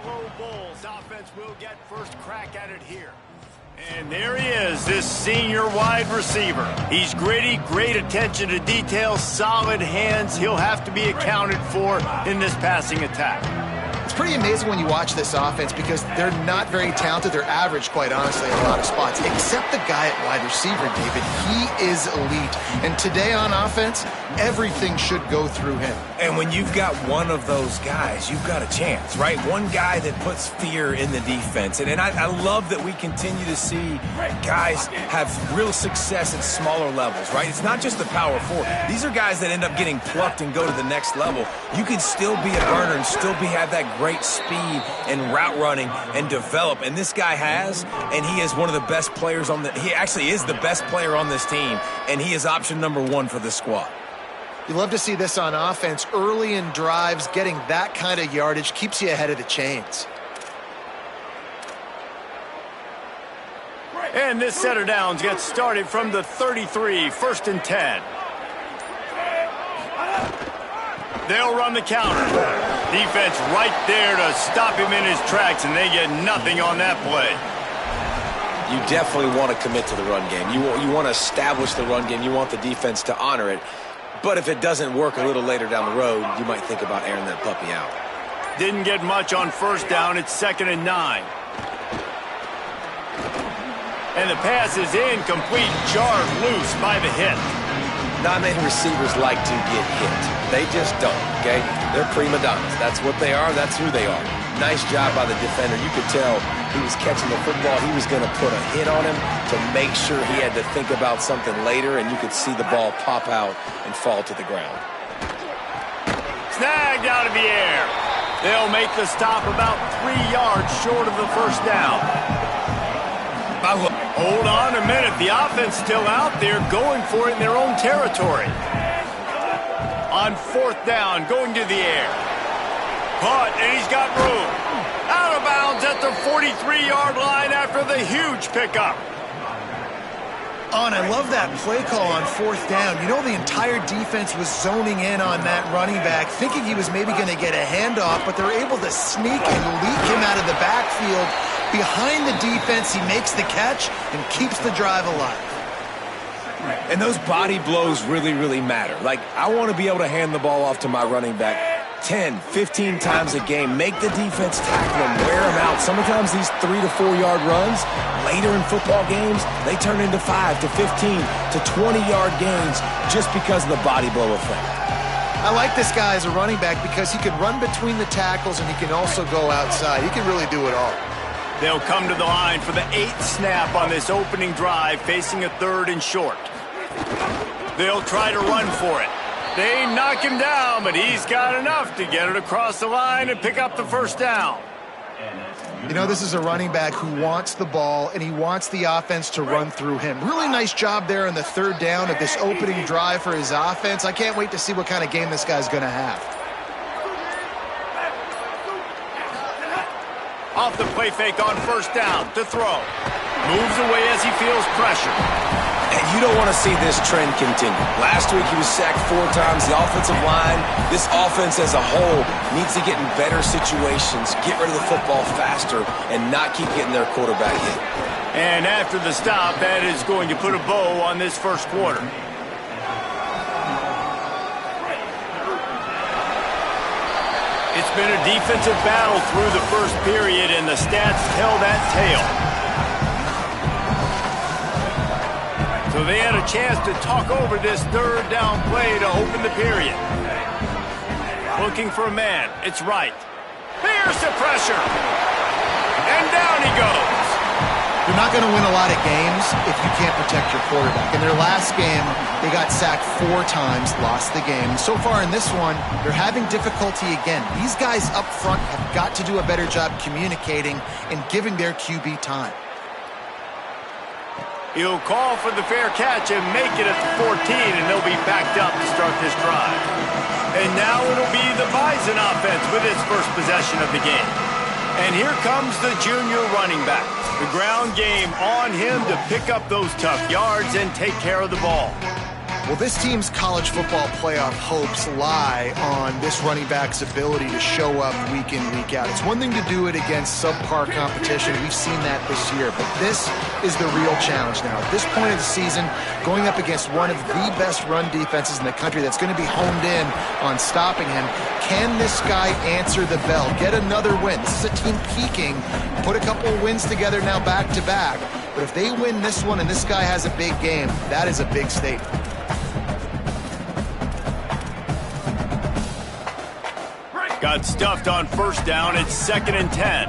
Buffalo Bulls offense will get first crack at it here. And there he is, this senior wide receiver. He's gritty, great attention to detail, solid hands. He'll have to be accounted for in this passing attack. It's pretty amazing when you watch this offense because they're not very talented. They're average, quite honestly, in a lot of spots, except the guy at wide receiver, David. He is elite. And today on offense, everything should go through him. And when you've got one of those guys, you've got a chance, right? One guy that puts fear in the defense. And I love that we continue to see guys have real success at smaller levels, right? It's not just the power four. These are guys that end up getting plucked and go to the next level. You can still be a burner and still have that great speed and route running and develop. And this guy has, and he is one of the best players on he actually is the best player on this team, and he is option number one for the squad. You love to see this on offense. Early in drives, getting that kind of yardage keeps you ahead of the chains. And this set of downs gets started from the 33, 1st and 10. They'll run the counter. Defense right there to stop him in his tracks, and they get nothing on that play. You definitely want to commit to the run game. You want to establish the run game. You want the defense to honor it. But if it doesn't work a little later down the road, you might think about airing that puppy out. Didn't get much on 1st down. It's 2nd and 9. And the pass is incomplete, jarred loose by the hit. Not many receivers like to get hit. They just don't, okay? They're prima donnas. That's what they are. That's who they are. Nice job by the defender. You could tell he was catching the football. He was going to put a hit on him to make sure he had to think about something later, and you could see the ball pop out and fall to the ground. Snagged out of the air. They'll make the stop about 3 yards short of the 1st down. Hold on a minute. The offense still out there going for it in their own territory. On 4th down, going to the air. Caught, and he's got room. Out of bounds at the 43-yard line after the huge pickup. Oh, and I love that play call on 4th down. You know, the entire defense was zoning in on that running back, thinking he was maybe going to get a handoff, but they're able to sneak and leak him out of the backfield. Behind the defense, he makes the catch and keeps the drive alive. And those body blows really, really matter. Like, I want to be able to hand the ball off to my running back 10, 15 times a game. Make the defense tackle them, wear them out. Sometimes these 3 to 4 yard runs, later in football games, they turn into 5 to 15 to 20-yard gains just because of the body blow effect. I like this guy as a running back because he can run between the tackles and he can also go outside. He can really do it all. They'll come to the line for the 8th snap on this opening drive, facing a 3rd and short. They'll try to run for it. They knock him down, but he's got enough to get it across the line and pick up the 1st down. You know, this is a running back who wants the ball, and he wants the offense to run through him. Really nice job there on the 3rd down of this opening drive for his offense. I can't wait to see what kind of game this guy's going to have. Off the play fake on 1st down to throw. Moves away as he feels pressure. And you don't want to see this trend continue. Last week he was sacked 4 times. The offensive line, this offense as a whole, needs to get in better situations, get rid of the football faster, and not keep getting their quarterback hit. And after the stop, that is going to put a bow on this 1st quarter. It's been a defensive battle through the 1st period, and the stats tell that tale. So they had a chance to talk over this 3rd down play to open the period. Looking for a man. It's right. Here's the pressure. And down he goes. You're not going to win a lot of games if you can't protect your quarterback. In their last game, they got sacked 4 times, lost the game. So far in this one, they're having difficulty again. These guys up front have got to do a better job communicating and giving their QB time. He'll call for the fair catch and make it at the 14, and they'll be backed up to start this drive. And now it'll be the Bison offense with its first possession of the game. And here comes the junior running back. The ground game on him to pick up those tough yards and take care of the ball. Well, this team's college football playoff hopes lie on this running back's ability to show up week in, week out. It's one thing to do it against subpar competition. We've seen that this year, but this is the real challenge now. At this point of the season, going up against one of the best run defenses in the country that's going to be honed in on stopping him. Can this guy answer the bell? Get another win. This is a team peaking. Put a couple of wins together now back-to-back. But if they win this one and this guy has a big game, that is a big statement. Got stuffed on first down. It's 2nd and 10.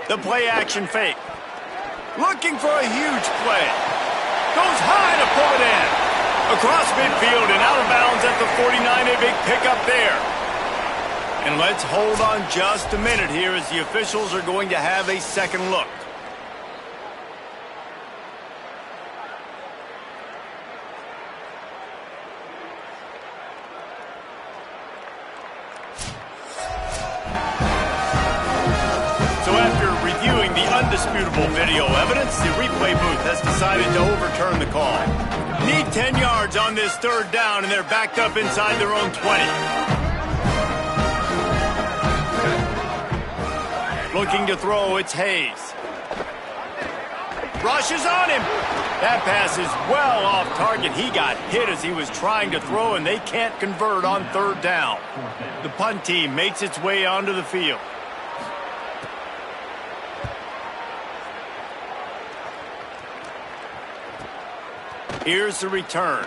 The play action fake. Looking for a huge play. Goes high to pull it in. Across midfield and out of bounds at the 49. A big pickup there. And let's hold on just a minute here as the officials are going to have a second look. So after reviewing the undisputable video evidence, the replay booth has decided to overturn the call. Need 10 yards on this 3rd down, and they're backed up inside their own 20. Looking to throw, it's Hayes. Rushes on him. That pass is well off target. He got hit as he was trying to throw, and they can't convert on 3rd down. The punt team makes its way onto the field. Here's the return.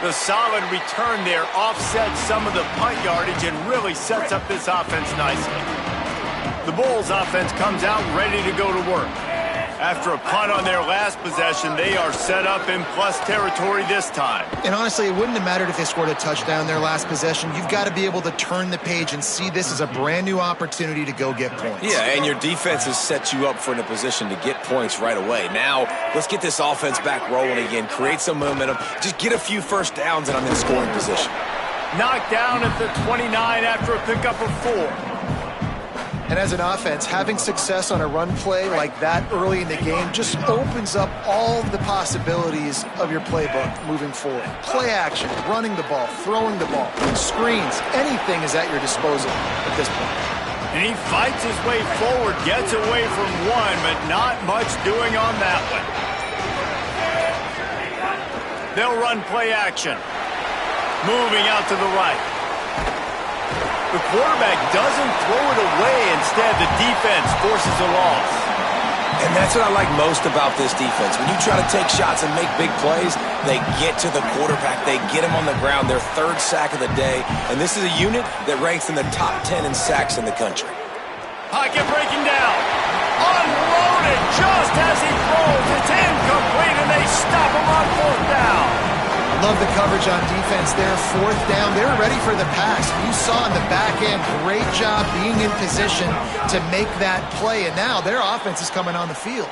The solid return there offsets some of the punt yardage and really sets up this offense nicely. The Bulls offense comes out ready to go to work. After a punt on their last possession, they are set up in plus territory this time. And honestly, it wouldn't have mattered if they scored a touchdown their last possession. You've got to be able to turn the page and see this as a brand new opportunity to go get points. Yeah, and your defense has set you up for in a position to get points right away. Now, let's get this offense back rolling again, create some momentum, just get a few first downs, and I'm in scoring position. Knocked down at the 29 after a pickup of 4. And as an offense, having success on a run play like that early in the game just opens up all the possibilities of your playbook moving forward. Play action, running the ball, throwing the ball, screens, anything is at your disposal at this point. And he fights his way forward, gets away from one, but not much doing on that one. They'll run play action. Moving out to the right. The quarterback doesn't throw it away. Instead, the defense forces a loss. And that's what I like most about this defense. When you try to take shots and make big plays, they get to the quarterback. They get him on the ground, their 3rd sack of the day. And this is a unit that ranks in the top 10 in sacks in the country. Pocket breaking down. Unloaded just as he throws. It's incomplete, and they stop him on 4th down. Love the coverage on defense there. 4th down. They were ready for the pass. You saw in the back end, great job being in position to make that play. And now their offense is coming on the field.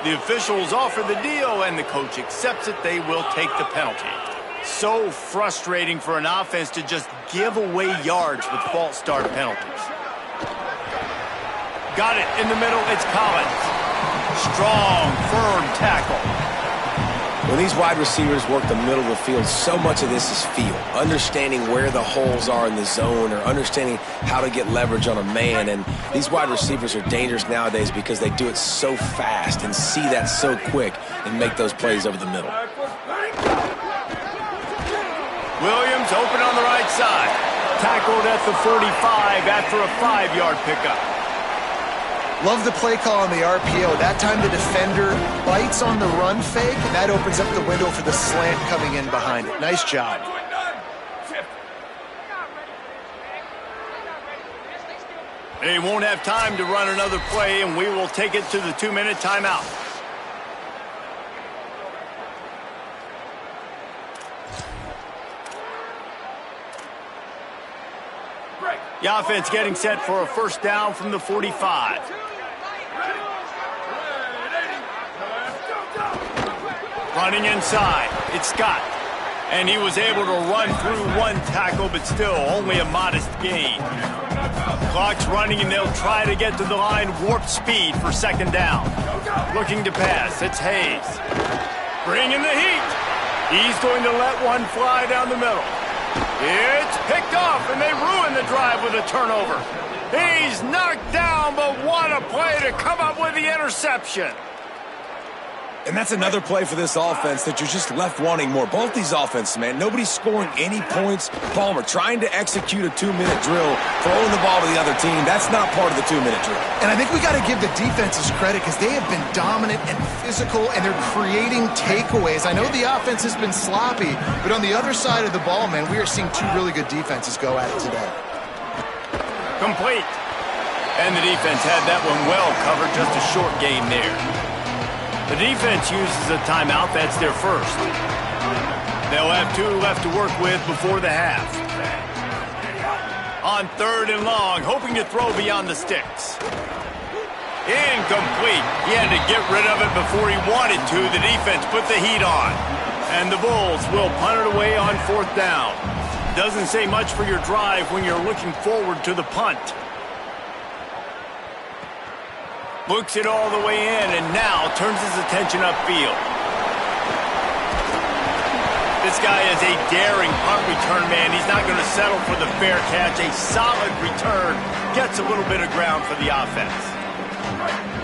The officials offer the deal, and the coach accepts it. They will take the penalty. So frustrating for an offense to just give away yards with false start penalties. Got it in the middle. It's Collins. Strong, firm tackle. When these wide receivers work the middle of the field, so much of this is feel. Understanding where the holes are in the zone or understanding how to get leverage on a man. And these wide receivers are dangerous nowadays because they do it so fast and see that so quick and make those plays over the middle. Williams open on the right side. Tackled at the 45 after a 5-yard pickup. Love the play call on the RPO. That time the defender bites on the run fake, and that opens up the window for the slant coming in behind it. Nice job. They won't have time to run another play, and we will take it to the 2-minute timeout. The offense getting set for a 1st down from the 45. Running inside, it's Scott. And he was able to run through one tackle, but still only a modest gain. Clock's running, and they'll try to get to the line warp speed for second down. Looking to pass, it's Hayes. Bringing the heat. He's going to let one fly down the middle. It's picked off, and they ruin the drive with a turnover. He's knocked down, but what a play to come up with the interception. And that's another play for this offense that you're just left wanting more. Both these offenses, man, nobody's scoring any points. Palmer trying to execute a 2-minute drill, throwing the ball to the other team. That's not part of the 2-minute drill. And I think we got to give the defenses credit because they have been dominant and physical, and they're creating takeaways. I know the offense has been sloppy, but on the other side of the ball, man, we are seeing two really good defenses go at it today. Complete. And the defense had that one well covered. Just a short gain there. The defense uses a timeout. That's their first. They'll have 2 left to work with before the half. On 3rd and long, hoping to throw beyond the sticks. Incomplete. He had to get rid of it before he wanted to. The defense put the heat on. And the Bulls will punt it away on 4th down. Doesn't say much for your drive when you're looking forward to the punt. Looks it all the way in, and now turns his attention upfield. This guy is a daring punt return man. He's not going to settle for the fair catch. A solid return gets a little bit of ground for the offense.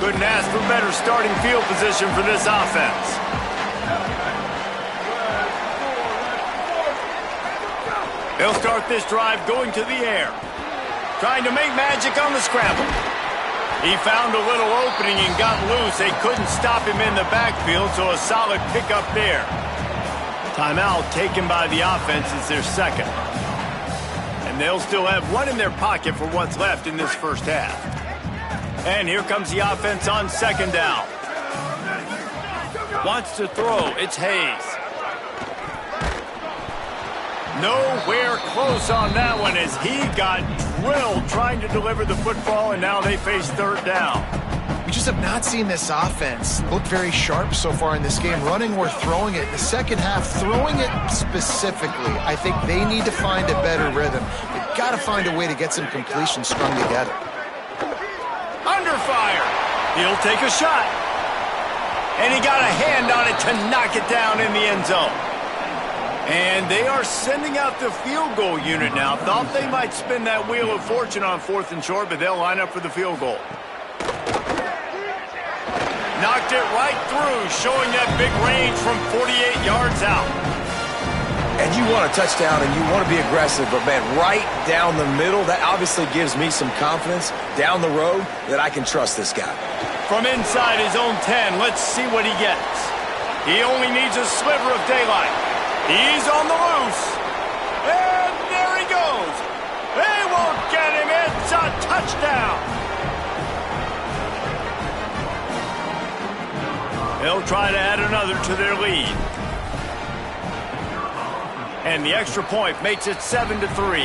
Couldn't ask for better starting field position for this offense. They'll start this drive going to the air. Trying to make magic on the scramble. He found a little opening and got loose. They couldn't stop him in the backfield, so a solid pickup there. Timeout taken by the offense is their second. And they'll still have one in their pocket for what's left in this first half. And here comes the offense on 2nd down. Wants to throw. It's Hayes. Nowhere close on that one as he got drilled trying to deliver the football, and now they face 3rd down. We just have not seen this offense look very sharp so far in this game, running or throwing it. In the second half, throwing it specifically, I think they need to find a better rhythm. They've got to find a way to get some completions strung together. Under fire. He'll take a shot. And he got a hand on it to knock it down in the end zone. And they are sending out the field goal unit now. Thought they might spin that wheel of fortune on 4th and short, but they'll line up for the field goal. Knocked it right through, showing that big range from 48 yards out. And you want a touchdown and you want to be aggressive, but man, right down the middle, that obviously gives me some confidence down the road that I can trust this guy. From inside his own 10, let's see what he gets. He only needs a sliver of daylight. He's on the loose. And there he goes. They won't get him. It's a touchdown. They'll try to add another to their lead. And the extra point makes it 7-3.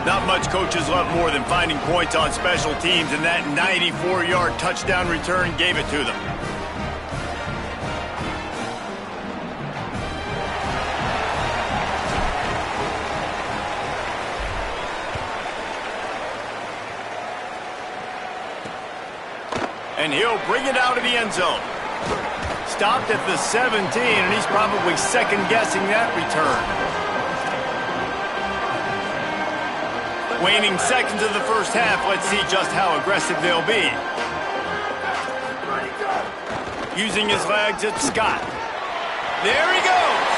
Not much coaches love more than finding points on special teams, and that 94-yard touchdown return gave it to them. And he'll bring it out of the end zone. Stopped at the 17, and he's probably second-guessing that return. Waning seconds of the first half, let's see just how aggressive they'll be. Using his legs, it's Scott. There he goes.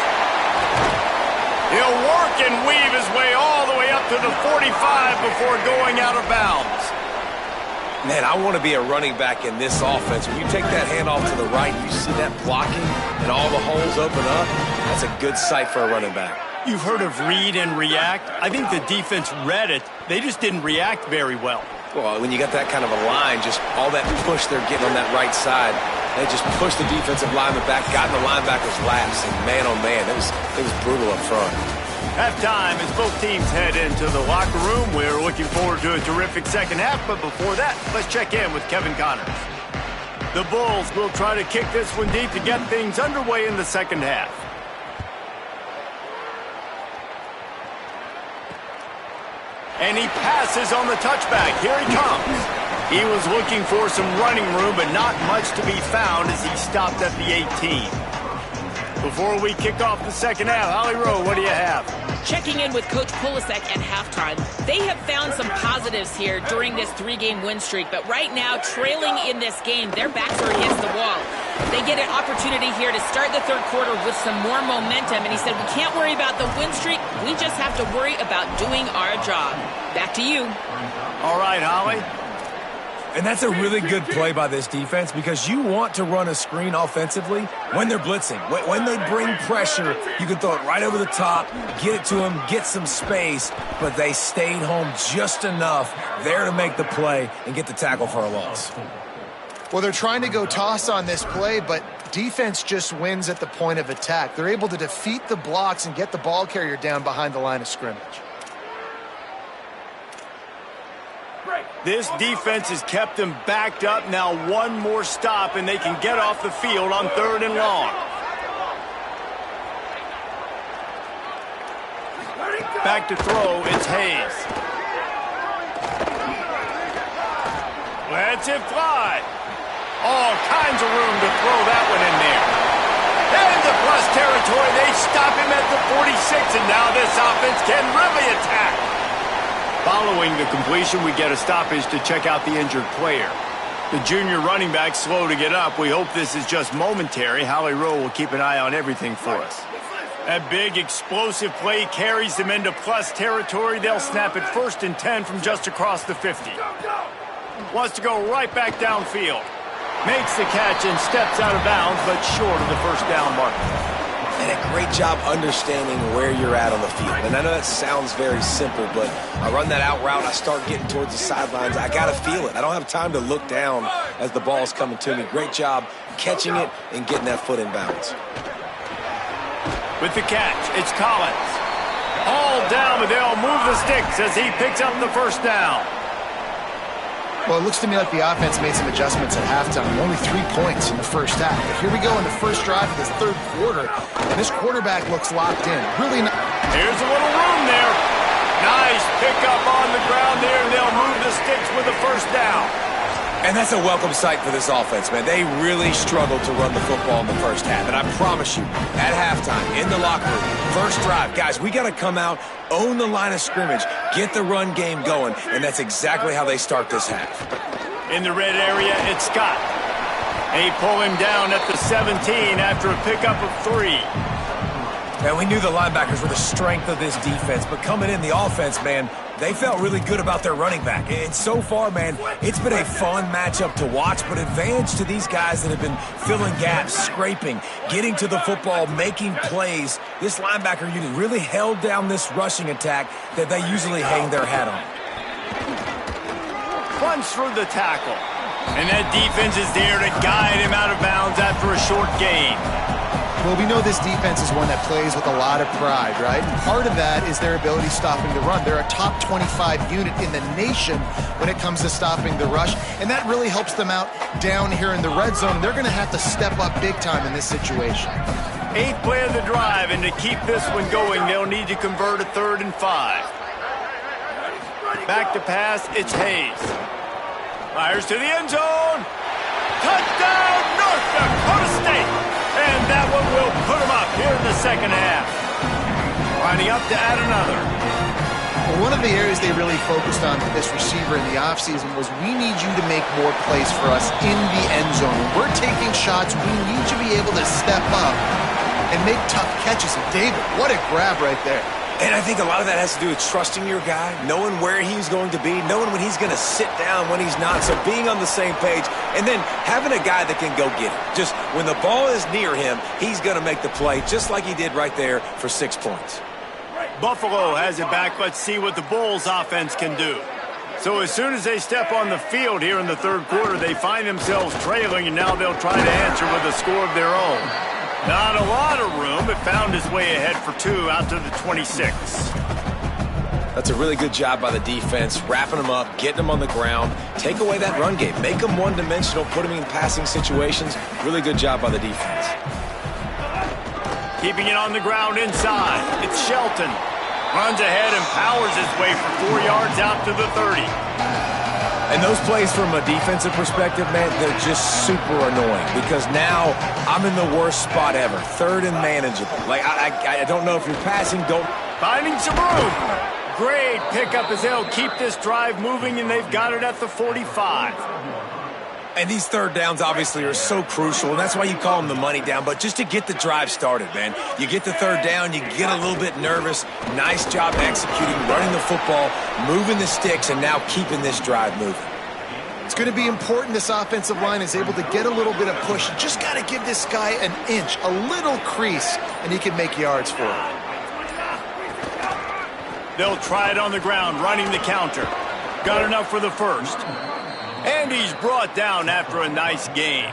He'll work and weave his way all the way up to the 45 before going out of bounds. Man, I want to be a running back in this offense. When you take that handoff to the right, you see that blocking and all the holes open up. That's a good sight for a running back. You've heard of read and react. I think the defense read it. They just didn't react very well. Well, when you got that kind of a line, just all that push they're getting on that right side, they just pushed the defensive lineman back, got in the linebacker's laps, and man, oh man, it was brutal up front. Halftime as both teams head into the locker room. We're looking forward to a terrific second half, but before that, let's check in with Kevin Connors. The Bulls will try to kick this one deep to get things underway in the second half. And he passes on the touchback. Here he comes. He was looking for some running room, but not much to be found as he stopped at the 18. Before we kick off the second half, Holly Rowe, what do you have? Checking in with Coach Pulisek at halftime. They have found some positives here during this 3-game win streak, but right now, trailing in this game, their backs are against the wall. They get an opportunity here to start the third quarter with some more momentum, and he said, we can't worry about the win streak, we just have to worry about doing our job. Back to you. All right, Holly. And that's a really good play by this defense because you want to run a screen offensively when they're blitzing. When they bring pressure, you can throw it right over the top, get it to them, get some space, but they stayed home just enough there to make the play and get the tackle for a loss. Well, they're trying to go toss on this play, but defense just wins at the point of attack. They're able to defeat the blocks and get the ball carrier down behind the line of scrimmage. This defense has kept them backed up. Now one more stop, and they can get off the field on 3rd and long. Back to throw, it's Hayes. Lets it fly. All kinds of room to throw that one in there. Into plus territory, they stop him at the 46, and now this offense can really attack. Following the completion, we get a stoppage to check out the injured player. The junior running back slow to get up. We hope this is just momentary. Holly Rowe will keep an eye on everything for us. That big explosive play carries them into plus territory. They'll snap it 1st and 10 from just across the 50. Wants to go right back downfield. Makes the catch and steps out of bounds, but short of the first down marker. And a great job understanding where you're at on the field. And I know that sounds very simple, but I run that out route, I start getting towards the sidelines. I got to feel it. I don't have time to look down as the ball's coming to me. Great job catching it and getting that foot in bounds. With the catch, it's Collins. All down, but they'll move the sticks as he picks up the first down. Well, it looks to me like the offense made some adjustments at halftime. Only 3 points in the first half. But here we go in the first drive of this third quarter. And this quarterback looks locked in. Really not. Here's a little room there. Nice pickup on the ground there, and they'll move the sticks with the first down. And that's a welcome sight for this offense, man. They really struggled to run the football in the first half. And I promise you, at halftime, in the locker room, first drive, guys, we got to come out, own the line of scrimmage, get the run game going, and that's exactly how they start this half. In the red area, it's Scott. They pull him down at the 17 after a pickup of 3. And we knew the linebackers were the strength of this defense, but coming in the offense, man, they felt really good about their running back. And so far, man, it's been a fun matchup to watch, but advantage to these guys that have been filling gaps, scraping, getting to the football, making plays. This linebacker unit really held down this rushing attack that they usually hang their hat on. Runs through the tackle. And that defense is there to guide him out of bounds after a short gain. Well, we know this defense is one that plays with a lot of pride, right? And part of that is their ability stopping the run. They're a top 25 unit in the nation when it comes to stopping the rush, and that really helps them out down here in the red zone. They're going to have to step up big time in this situation. 8th play of the drive, and to keep this one going, they'll need to convert a 3rd and 5. Back to pass, it's Hayes. Fires to the end zone. Touchdown, North Dakota State. And that one will put them up here in the second half. Lining up to add another. Well, one of the areas they really focused on with this receiver in the offseason was we need you to make more plays for us in the end zone. When we're taking shots, we need you to be able to step up and make tough catches. And David, what a grab right there. And I think a lot of that has to do with trusting your guy, knowing where he's going to be, knowing when he's going to sit down, when he's not. So being on the same page, and then having a guy that can go get it. Just when the ball is near him, he's going to make the play, just like he did right there for 6 points. Buffalo has it back. Let's see what the Bulls offense can do. So as soon as they step on the field here in the third quarter, they find themselves trailing, and now they'll try to answer with a score of their own. Not a lot of room, but found his way ahead for 2 out to the 26. That's a really good job by the defense, wrapping them up, getting them on the ground. Take away that run game. Make them one-dimensional, put them in passing situations. Really good job by the defense. Keeping it on the ground inside. It's Shelton. Runs ahead and powers his way for 4 yards out to the 30. And those plays from a defensive perspective, man, they're just super annoying because now I'm in the worst spot ever. Third and manageable. Like, I don't know if you're passing, don't. Finding some room. Great pickup as they'll keep this drive moving, and they've got it at the 45. And these third downs obviously are so crucial, and that's why you call them the money down. But just to get the drive started, man, you get the third down, you get a little bit nervous. Nice job executing, running the football, moving the sticks, and now keeping this drive moving. It's going to be important this offensive line is able to get a little bit of push. You just got to give this guy an inch, a little crease, and he can make yards for it. They'll try it on the ground, running the counter. Got enough for the first. And he's brought down after a nice gain.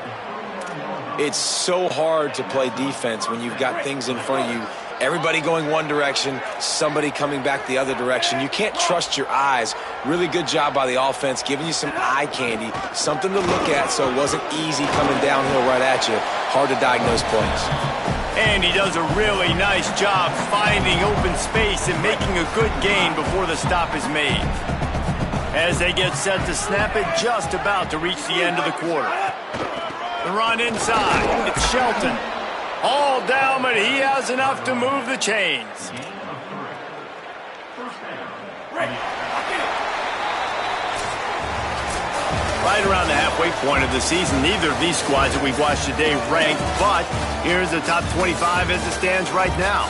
It's so hard to play defense when you've got things in front of you. Everybody going one direction, somebody coming back the other direction. You can't trust your eyes. Really good job by the offense, giving you some eye candy, something to look at so it wasn't easy coming downhill right at you. Hard to diagnose plays. And he does a really nice job finding open space and making a good gain before the stop is made. As they get set to snap it, just about to reach the end of the quarter. The run inside. It's Shelton. All down, but he has enough to move the chains. Right around the halfway point of the season, neither of these squads that we've watched today ranked, but here's the top 25 as it stands right now.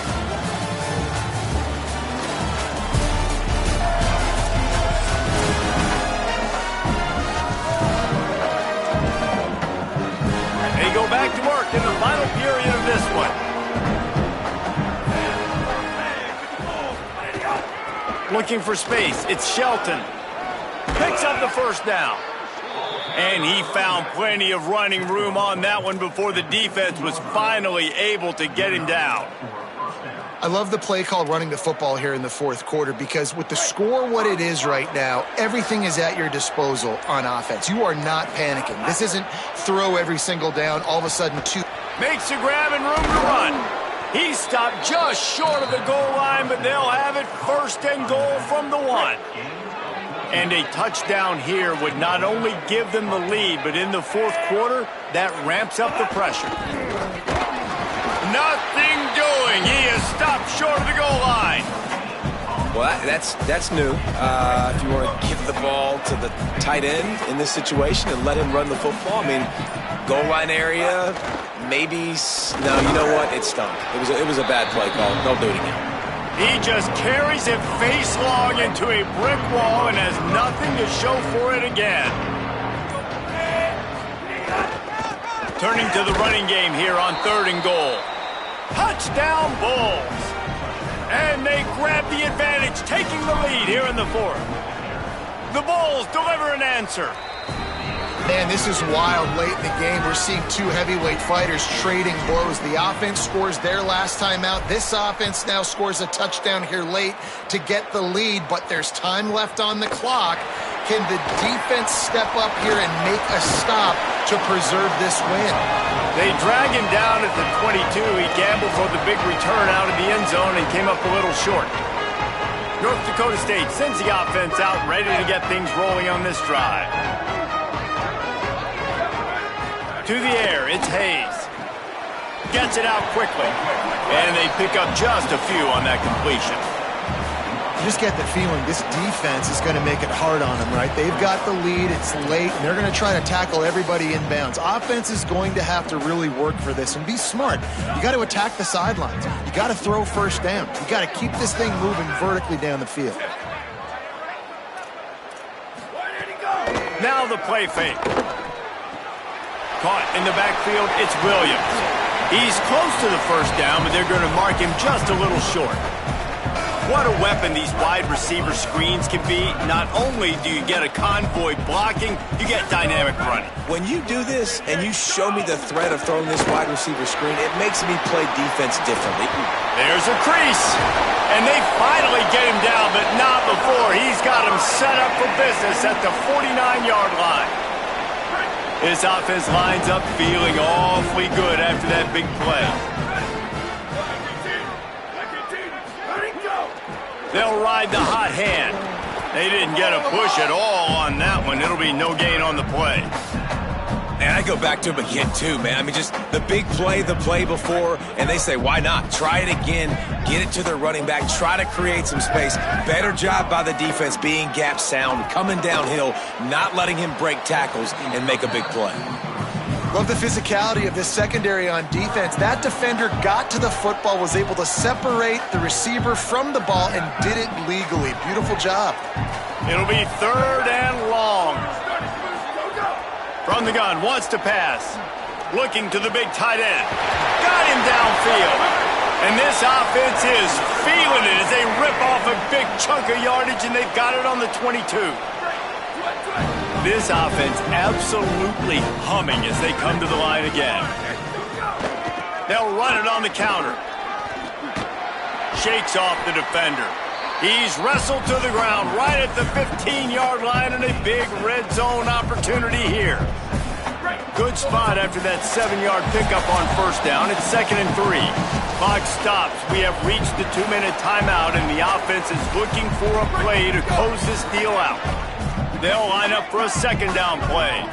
They go back to work in the final period of this one. Looking for space, it's Shelton. Picks up the first down. And he found plenty of running room on that one before the defense was finally able to get him down. I love the play call running the football here in the fourth quarter because with the score what it is right now, everything is at your disposal on offense. You are not panicking. This isn't throw every single down, all of a sudden two. Makes a grab and room to run. He stopped just short of the goal line, but they'll have it first and goal from the 1. And a touchdown here would not only give them the lead, but in the fourth quarter, that ramps up the pressure. Nothing doing. He is stopped short of the goal line. Well, that's new. If you want to give the ball to the tight end in this situation and let him run the football, I mean, goal line area, maybe. No, you know what? It stunk. It was a bad play call. Don't do it again. He just carries it face long into a brick wall and has nothing to show for it again. Turning to the running game here on 3rd and goal. Touchdown Bulls. And they grab the advantage, taking the lead here in the 4th. The Bulls deliver an answer. Man, this is wild late in the game. We're seeing two heavyweight fighters trading blows. The offense scores their last time out. This offense now scores a touchdown here late to get the lead, but there's time left on the clock. Can the defense step up here and make a stop to preserve this win? They drag him down at the 22. He gambled for the big return out of the end zone and came up a little short. North Dakota State sends the offense out, ready to get things rolling on this drive. To the air, it's Hayes. Gets it out quickly. And they pick up just a few on that completion. You just get the feeling this defense is going to make it hard on them, right? They've got the lead, it's late, and they're going to try to tackle everybody inbounds. Offense is going to have to really work for this and be smart. You got to attack the sidelines. You got to throw first down. You got to keep this thing moving vertically down the field. Now the play fake. Caught in the backfield, it's Williams. He's close to the first down, but they're going to mark him just a little short. What a weapon these wide receiver screens can be. Not only do you get a convoy blocking, you get dynamic running. When you do this and you show me the threat of throwing this wide receiver screen, it makes me play defense differently. There's a crease. And they finally get him down, but not before. He's got him set up for business at the 49-yard line. This offense lines up feeling awfully good after that big play. They'll ride the hot hand. They didn't get a push at all on that one. It'll be no gain on the play. And I go back to him again, too, man. I mean, just the big play, the play before, and they say, why not? Try it again, get it to their running back, try to create some space. Better job by the defense being gap sound, coming downhill, not letting him break tackles and make a big play. Love the physicality of this secondary on defense. That defender got to the football, was able to separate the receiver from the ball, and did it legally. Beautiful job. It'll be 3rd and long. From the gun, wants to pass. Looking to the big tight end. Got him downfield. And this offense is feeling it as they rip off a big chunk of yardage, and they've got it on the 22. This offense absolutely humming as they come to the line again. They'll run it on the counter. Shakes off the defender. He's wrestled to the ground right at the 15-yard line, and a big red zone opportunity here. Good spot after that 7-yard pickup on 1st down. It's 2nd and 3. Clock stops. We have reached the 2-minute timeout, and the offense is looking for a play to close this deal out. They'll line up for a 2nd down play.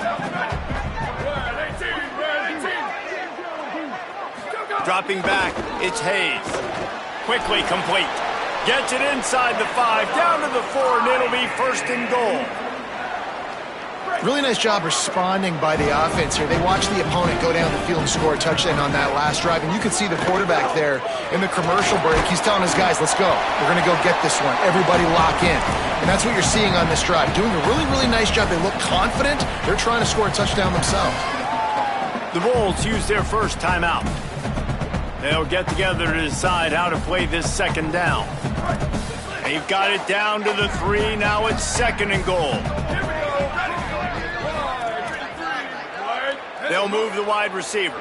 Dropping back, it's Hayes. Quickly complete. Gets it inside the 5, down to the 4, and it'll be 1st and goal. Really nice job responding by the offense here. They watched the opponent go down the field and score a touchdown on that last drive, and you could see the quarterback there in the commercial break. He's telling his guys, let's go. We're going to go get this one. Everybody lock in. And that's what you're seeing on this drive. Doing a really, really nice job. They look confident. They're trying to score a touchdown themselves. The Bulls use their first timeout. They'll get together to decide how to play this 2nd down. They've got it down to the 3. Now it's 2nd and goal. They'll move the wide receiver.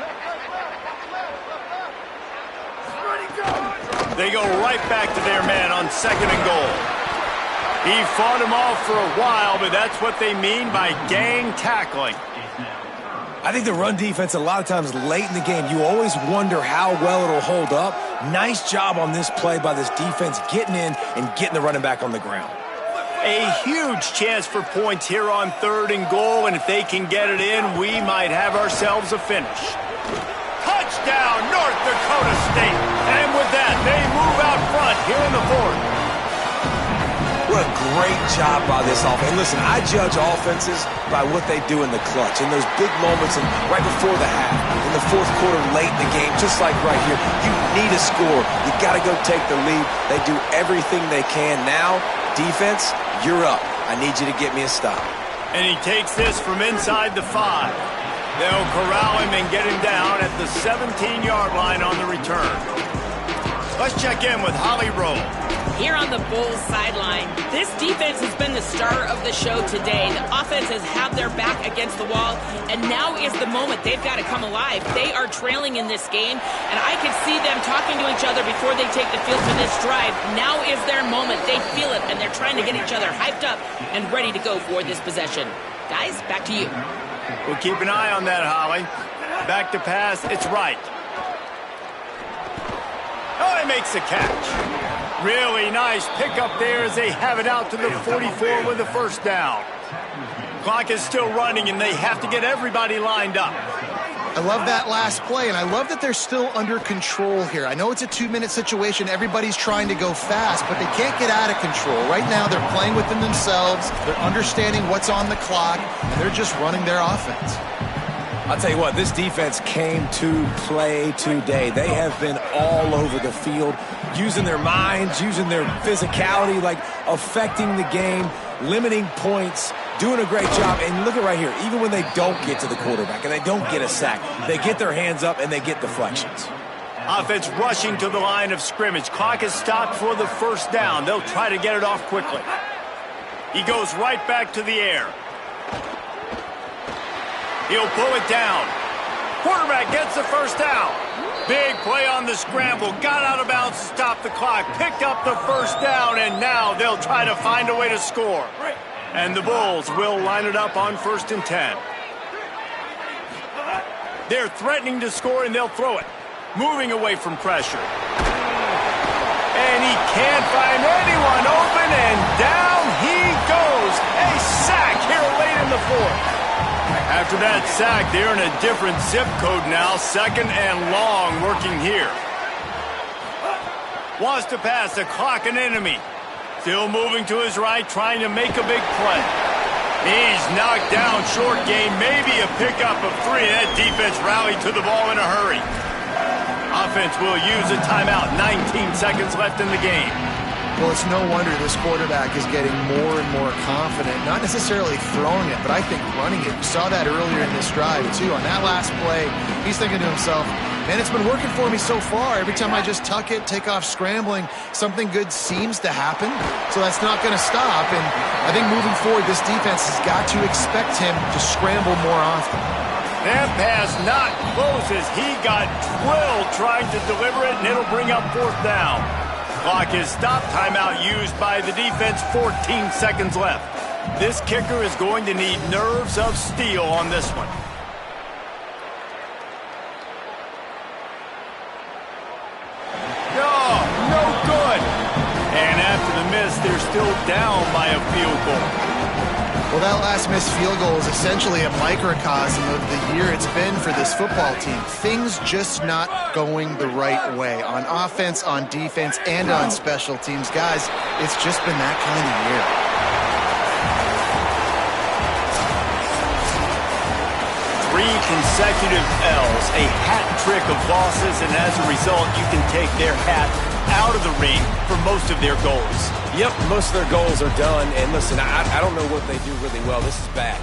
They go right back to their man on 2nd and goal. He fought him off for a while, but that's what they mean by gang tackling. I think the run defense, a lot of times late in the game, you always wonder how well it'll hold up. Nice job on this play by this defense, getting in and getting the running back on the ground. A huge chance for points here on 3rd and goal, and if they can get it in, we might have ourselves a finish. Touchdown, North Dakota State! And with that, they move out front here in the 4th. What a great job by this offense. And listen, I judge offenses by what they do in the clutch, in those big moments and right before the half, in the 4th quarter, late in the game, just like right here. You need a score. You got to go take the lead. They do everything they can. Now, defense, you're up. I need you to get me a stop. And he takes this from inside the 5. They'll corral him and get him down at the 17-yard line on the return. Let's check in with Holly Rowe. Here on the Bulls sideline, this defense has been the star of the show today. The offense has had their back against the wall, and now is the moment they've got to come alive. They are trailing in this game, and I can see them talking to each other before they take the field for this drive. Now is their moment. They feel it, and they're trying to get each other hyped up and ready to go for this possession. Guys, back to you. We'll keep an eye on that, Holly. Back to pass, it's right. Oh, he makes the catch. Really nice pickup there as they have it out to the 44 with the 1st down. Clock is still running, and they have to get everybody lined up. I love that last play, and I love that they're still under control here. I know it's a 2-minute situation. Everybody's trying to go fast, but they can't get out of control. Right now, they're playing within themselves. They're understanding what's on the clock, and they're just running their offense. I'll tell you what, this defense came to play today. They have been all over the field, using their minds, using their physicality, like affecting the game, limiting points, doing a great job. And look at right here, even when they don't get to the quarterback and they don't get a sack, they get their hands up and they get deflections. Offense rushing to the line of scrimmage. Clock is stopped for the 1st down. They'll try to get it off quickly. He goes right back to the air. He'll pull it down. Quarterback gets the 1st down. Big play on the scramble. Got out of bounds to stop the clock. Picked up the first down, and now they'll try to find a way to score. And the Bulls will line it up on 1st and 10. They're threatening to score, and they'll throw it. Moving away from pressure. And he can't find anyone open, and down he goes. A sack here late in the 4th. After that sack, they're in a different zip code now. 2nd and long working here. Wants to pass the clock an enemy. Still moving to his right, trying to make a big play. He's knocked down short game, maybe a pickup of 3. That defense rallied to the ball in a hurry. Offense will use a timeout. 19 seconds left in the game. Well, it's no wonder this quarterback is getting more and more confident. Not necessarily throwing it, but I think running it. You saw that earlier in this drive, too. On that last play, he's thinking to himself, man, it's been working for me so far. Every time I just tuck it, take off scrambling, something good seems to happen. So that's not going to stop. And I think moving forward, this defense has got to expect him to scramble more often. That pass not close as he got drilled trying to deliver it, and it'll bring up 4th down. Clock is stopped. Timeout used by the defense. 14 seconds left. This kicker is going to need nerves of steel on this one. No good. And after the miss, they're still down by a field goal. Well, that last missed field goal is essentially a microcosm of the year it's been for this football team. Things just not going the right way on offense, on defense, and on special teams. Guys, it's just been that kind of year. 3 consecutive L's, a hat trick of losses, and as a result, you can take their hat out of the ring for most of their goals. Yep, most of their goals are done. And listen, I don't know what they do really well. This is bad.